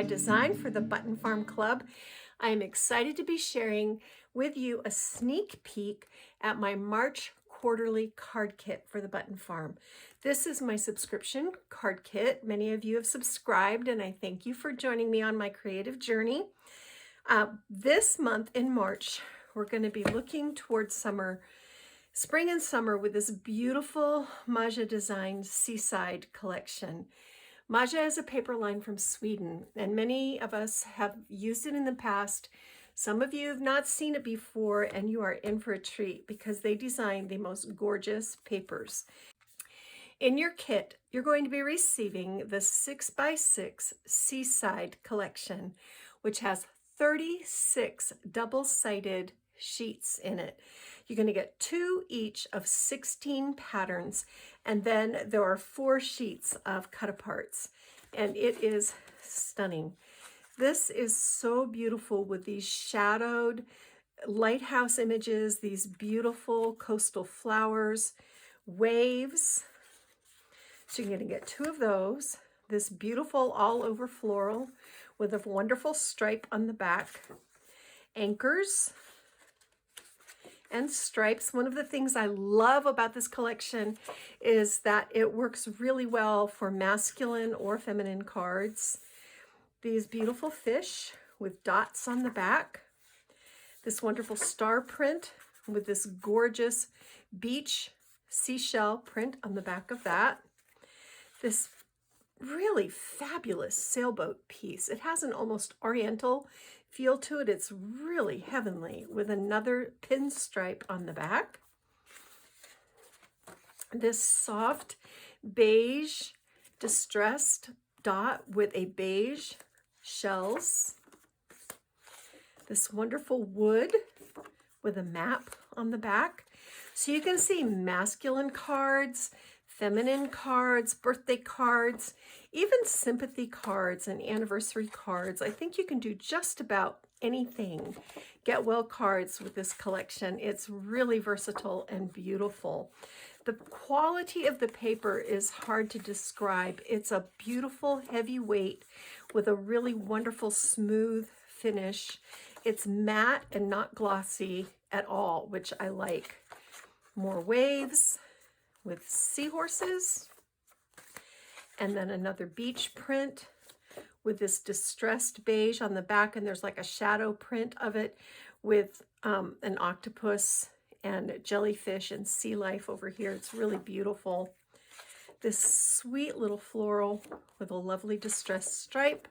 I design for the Button Farm Club. I am excited to be sharing with you a sneak peek at my March quarterly card kit for the Button Farm. This is my subscription card kit. Many of you have subscribed, and I thank you for joining me on my creative journey. This month in March, we're going to be looking towards spring and summer with this beautiful Maja designed Seaside collection. Maja is a paper line from Sweden, and many of us have used it in the past. Some of you have not seen it before, and you are in for a treat because they design the most gorgeous papers. In your kit, you're going to be receiving the 6x6 Seaside collection, which has 36 double-sided sheets in it. You're going to get 2 each of 16 patterns, and then there are 4 sheets of cut-aparts, and it is stunning. This is so beautiful with these shadowed lighthouse images, these beautiful coastal flowers, waves. So you're going to get 2 of those, this beautiful all-over floral with a wonderful stripe on the back, anchors, and stripes. One of the things I love about this collection is that it works really well for masculine or feminine cards. These beautiful fish with dots on the back, this wonderful star print with this gorgeous beach seashell print on the back of that, this really fabulous sailboat piece. It has an almost oriental feel to it. It's really heavenly with another pinstripe on the back. This soft beige distressed dot with a beige shells. This wonderful wood with a map on the back. So you can see masculine cards, feminine cards, birthday cards, even sympathy cards and anniversary cards. I think you can do just about anything. Get well cards with this collection. It's really versatile and beautiful. The quality of the paper is hard to describe. It's a beautiful heavy weight with a really wonderful smooth finish. It's matte and not glossy at all, which I like. More waves with seahorses, and then another beach print with this distressed beige on the back, and there's like a shadow print of it with an octopus and jellyfish and sea life over here. It's really beautiful. This sweet little floral with a lovely distressed stripe.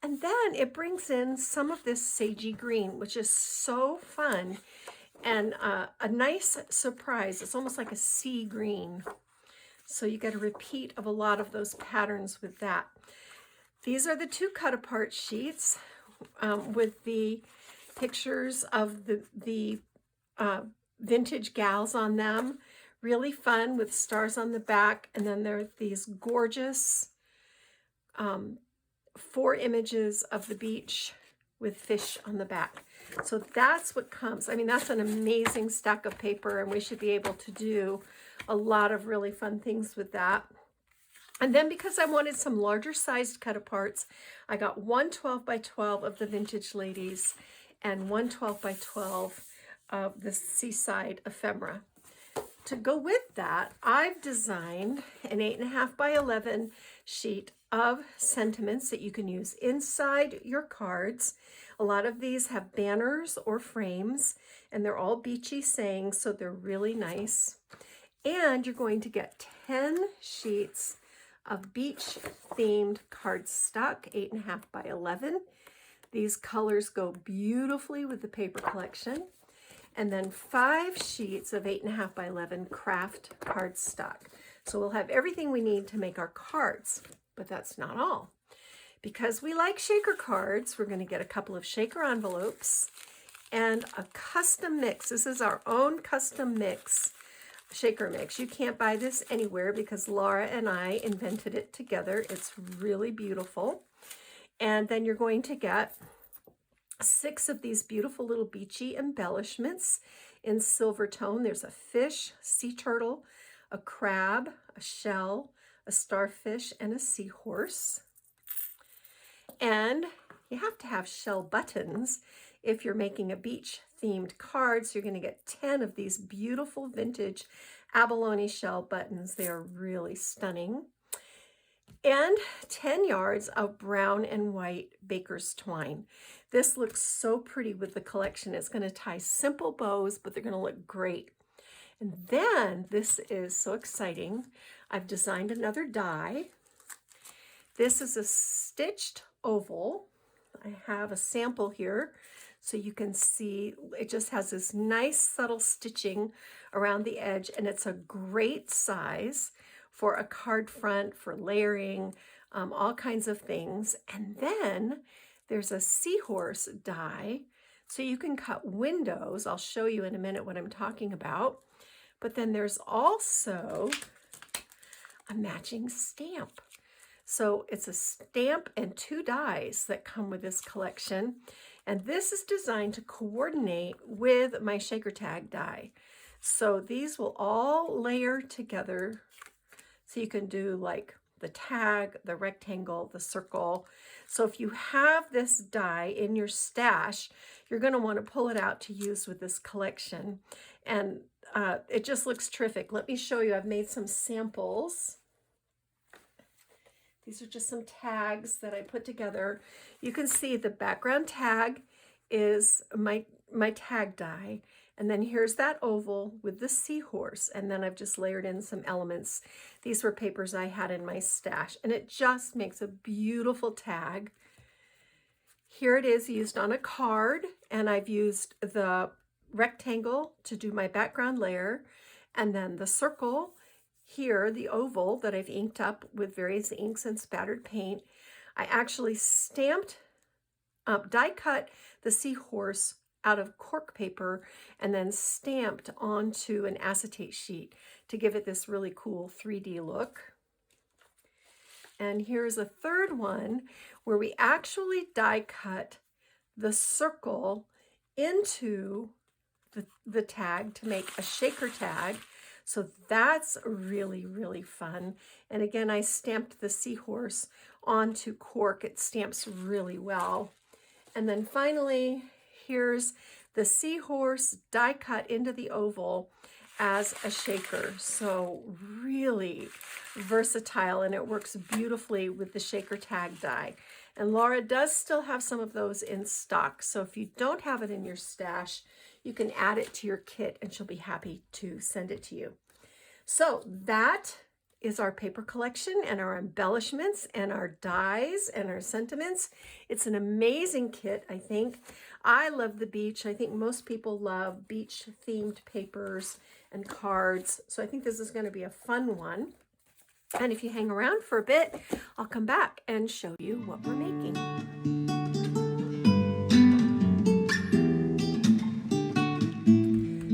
And then it brings in some of this sagey green, which is so fun and a nice surprise. It's almost like a sea green. So you get a repeat of a lot of those patterns with that. These are the 2 cut-apart sheets with the pictures of the vintage gals on them. Really fun with stars on the back. And then there are these gorgeous 4 images of the beach with fish on the back. So that's what comes. I mean, that's an amazing stack of paper, and we should be able to do a lot of really fun things with that. And then because I wanted some larger sized cut-aparts, I got 1 12x12 of the Vintage Ladies and 1 12x12 of the Seaside Ephemera. To go with that, I've designed an 8.5x11 sheet of sentiments that you can use inside your cards. A lot of these have banners or frames, and they're all beachy sayings, so they're really nice. And you're going to get 10 sheets of beach-themed cardstock, 8.5x11. These colors go beautifully with the paper collection. And then 5 sheets of 8.5x11 craft cardstock. So we'll have everything we need to make our cards, but that's not all. Because we like shaker cards, we're going to get a couple of shaker envelopes and a custom mix. This is our own custom mix, shaker mix. You can't buy this anywhere because Laura and I invented it together. It's really beautiful. And then you're going to get 6 of these beautiful little beachy embellishments in silver tone. There's a fish, sea turtle, a crab, a shell, a starfish, and a seahorse. And you have to have shell buttons if you're making a beach themed card. So you're going to get 10 of these beautiful vintage abalone shell buttons. They are really stunning. And 10 yards of brown and white baker's twine. This looks so pretty with the collection. It's going to tie simple bows, but they're going to look great. And then, this is so exciting, I've designed another die. This is a stitched oval. I have a sample here so you can see it just has this nice subtle stitching around the edge, and it's a great size for a card front, for layering, all kinds of things. And then there's a seahorse die, so you can cut windows. I'll show you in a minute what I'm talking about. But then there's also a matching stamp. So it's a stamp and 2 dies that come with this collection. And this is designed to coordinate with my shaker tag die. So these will all layer together. So you can do like the tag, the rectangle, the circle. So if you have this die in your stash, you're going to want to pull it out to use with this collection. And it just looks terrific. Let me show you. I've made some samples. These are just some tags that I put together. You can see the background tag is my tag die. And then here's that oval with the seahorse. And then I've just layered in some elements. These were papers I had in my stash. And it just makes a beautiful tag. Here it is used on a card. And I've used the rectangle to do my background layer, and then the circle here, the oval that I've inked up with various inks and spattered paint. I actually stamped die cut the seahorse out of cork paper and then stamped onto an acetate sheet to give it this really cool 3D look. And here's a third one where we actually die cut the circle into the tag to make a shaker tag. So that's really, really fun. And again, I stamped the seahorse onto cork. It stamps really well. And then finally, here's the seahorse die cut into the oval as a shaker. So really versatile, and it works beautifully with the shaker tag die. And Laura does still have some of those in stock. So if you don't have it in your stash, you can add it to your kit and she'll be happy to send it to you. So that is our paper collection and our embellishments and our dies and our sentiments. It's an amazing kit, I think. I love the beach. I think most people love beach themed papers and cards. So I think this is going to be a fun one. And if you hang around for a bit, I'll come back and show you what we're making.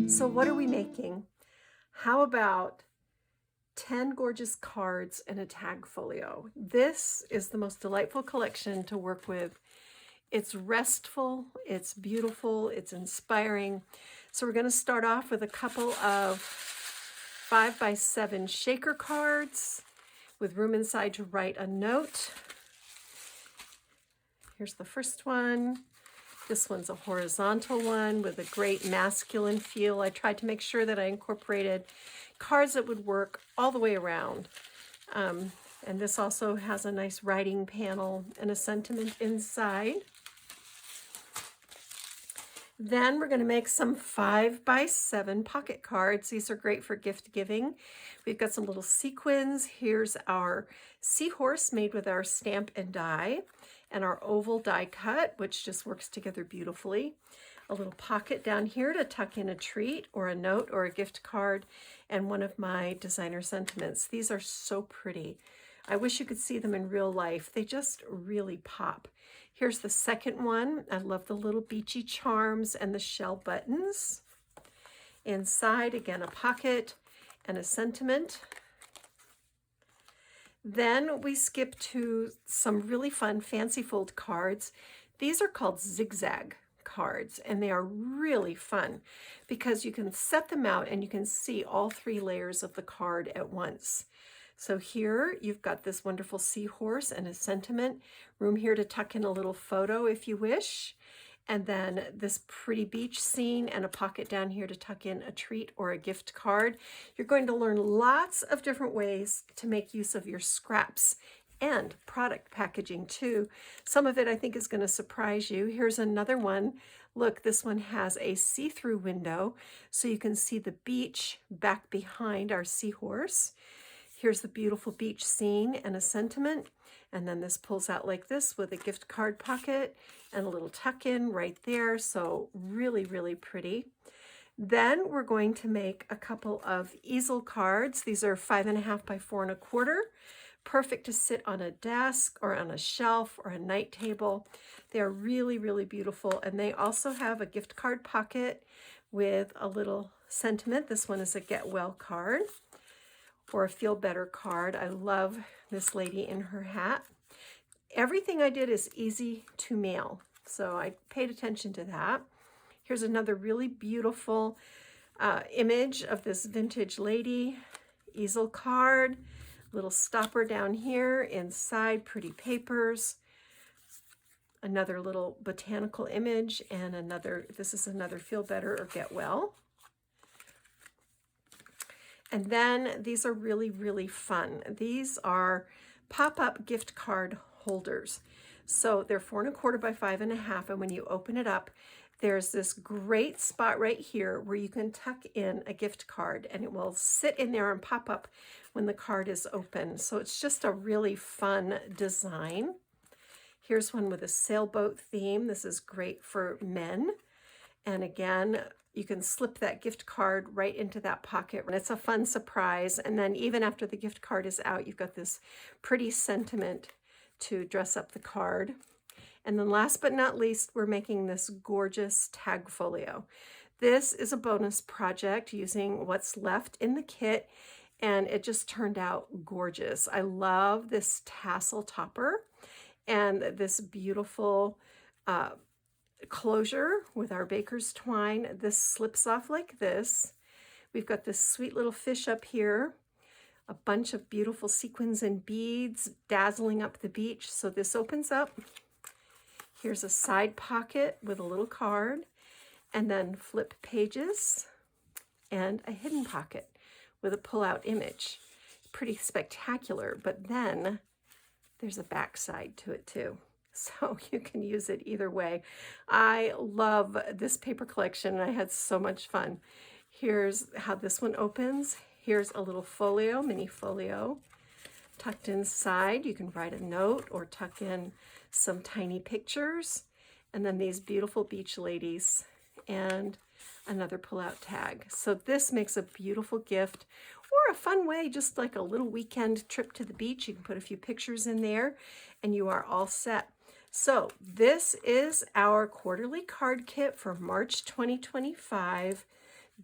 So what are we making? How about 10 gorgeous cards and a tag folio? This is the most delightful collection to work with. It's restful, it's beautiful, it's inspiring. So we're going to start off with a couple of 5x7 shaker cards with room inside to write a note. Here's the first one. This one's a horizontal one with a great masculine feel. I tried to make sure that I incorporated cards that would work all the way around. And this also has a nice writing panel and a sentiment inside. Then we're going to make some 5x7 pocket cards. These are great for gift giving. We've got some little sequins. Here's our seahorse made with our stamp and die, and our oval die cut, which just works together beautifully. A little pocket down here to tuck in a treat or a note or a gift card, and one of my designer sentiments. These are so pretty. I wish you could see them in real life. They just really pop. Here's the second one. I love the little beachy charms and the shell buttons. Inside, again, a pocket and a sentiment. Then we skip to some really fun fancy fold cards. These are called zigzag cards, and they are really fun because you can set them out and you can see all 3 layers of the card at once. So here you've got this wonderful seahorse and a sentiment, room here to tuck in a little photo if you wish, and then this pretty beach scene and a pocket down here to tuck in a treat or a gift card. You're going to learn lots of different ways to make use of your scraps and product packaging too. Some of it I think is going to surprise you. Here's another one. Look, this one has a see-through window so you can see the beach back behind our seahorse. Here's the beautiful beach scene and a sentiment. And then this pulls out like this with a gift card pocket and a little tuck-in right there. So really, really pretty. Then we're going to make a couple of easel cards. These are 5.5 by 4 1/4. Perfect to sit on a desk or on a shelf or a night table. They're really, really beautiful. And they also have a gift card pocket with a little sentiment. This one is a get well card or a feel better card. I love this lady in her hat. Everything I did is easy to mail, so I paid attention to that. Here's another really beautiful image of this vintage lady easel card. Little stopper down here, inside pretty papers, another little botanical image, and another, this is another feel better or get well. And then these are really, really fun. These are pop-up gift card holders. So they're 4 1/4 by 5.5, and when you open it up, there's this great spot right here where you can tuck in a gift card and it will sit in there and pop up when the card is open. So it's just a really fun design. Here's one with a sailboat theme. This is great for men. And again, you can slip that gift card right into that pocket. And it's a fun surprise. And then even after the gift card is out, you've got this pretty sentiment to dress up the card. And then last but not least, we're making this gorgeous tag folio. This is a bonus project using what's left in the kit, and it just turned out gorgeous. I love this tassel topper and this beautiful closure with our baker's twine. This slips off like this. We've got this sweet little fish up here, a bunch of beautiful sequins and beads dazzling up the beach. So this opens up. Here's a side pocket with a little card, and then flip pages and a hidden pocket with a pull-out image. Pretty spectacular, but then there's a back side to it too. So you can use it either way. I love this paper collection, and I had so much fun. Here's how this one opens. Here's a little folio, mini folio. Tucked inside, you can write a note or tuck in some tiny pictures. And then these beautiful beach ladies and another pull-out tag. So this makes a beautiful gift or a fun way, just like a little weekend trip to the beach. You can put a few pictures in there and you are all set. So this is our quarterly card kit for March 2025.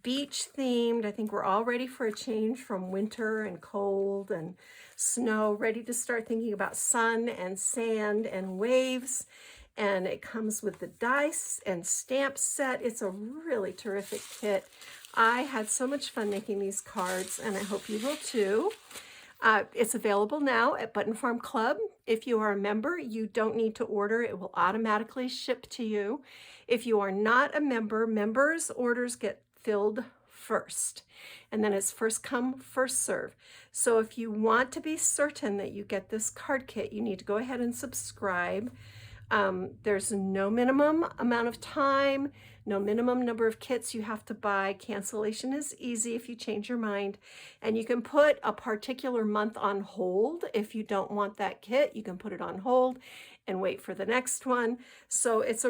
Beach themed. I think we're all ready for a change from winter and cold and snow, ready to start thinking about sun and sand and waves. And it comes with the dice and stamp set. It's a really terrific kit. I had so much fun making these cards, and I hope you will too. It's available now at Button Farm Club. If you are a member, you don't need to order. It will automatically ship to you. If you are not a member, members' orders get filled first, and then it's first come, first serve. So if you want to be certain that you get this card kit, you need to go ahead and subscribe. There's no minimum amount of time, no minimum number of kits you have to buy. Cancellation is easy if you change your mind, and you can put a particular month on hold. If you don't want that kit, you can put it on hold and wait for the next one. So it's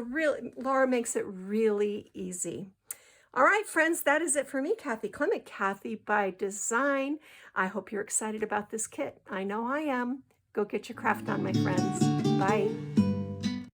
Laura makes it really easy. All right, friends, that is it for me, Kathy Clement, Kathy by Design. I hope you're excited about this kit. I know I am. Go get your craft on, my friends. Bye.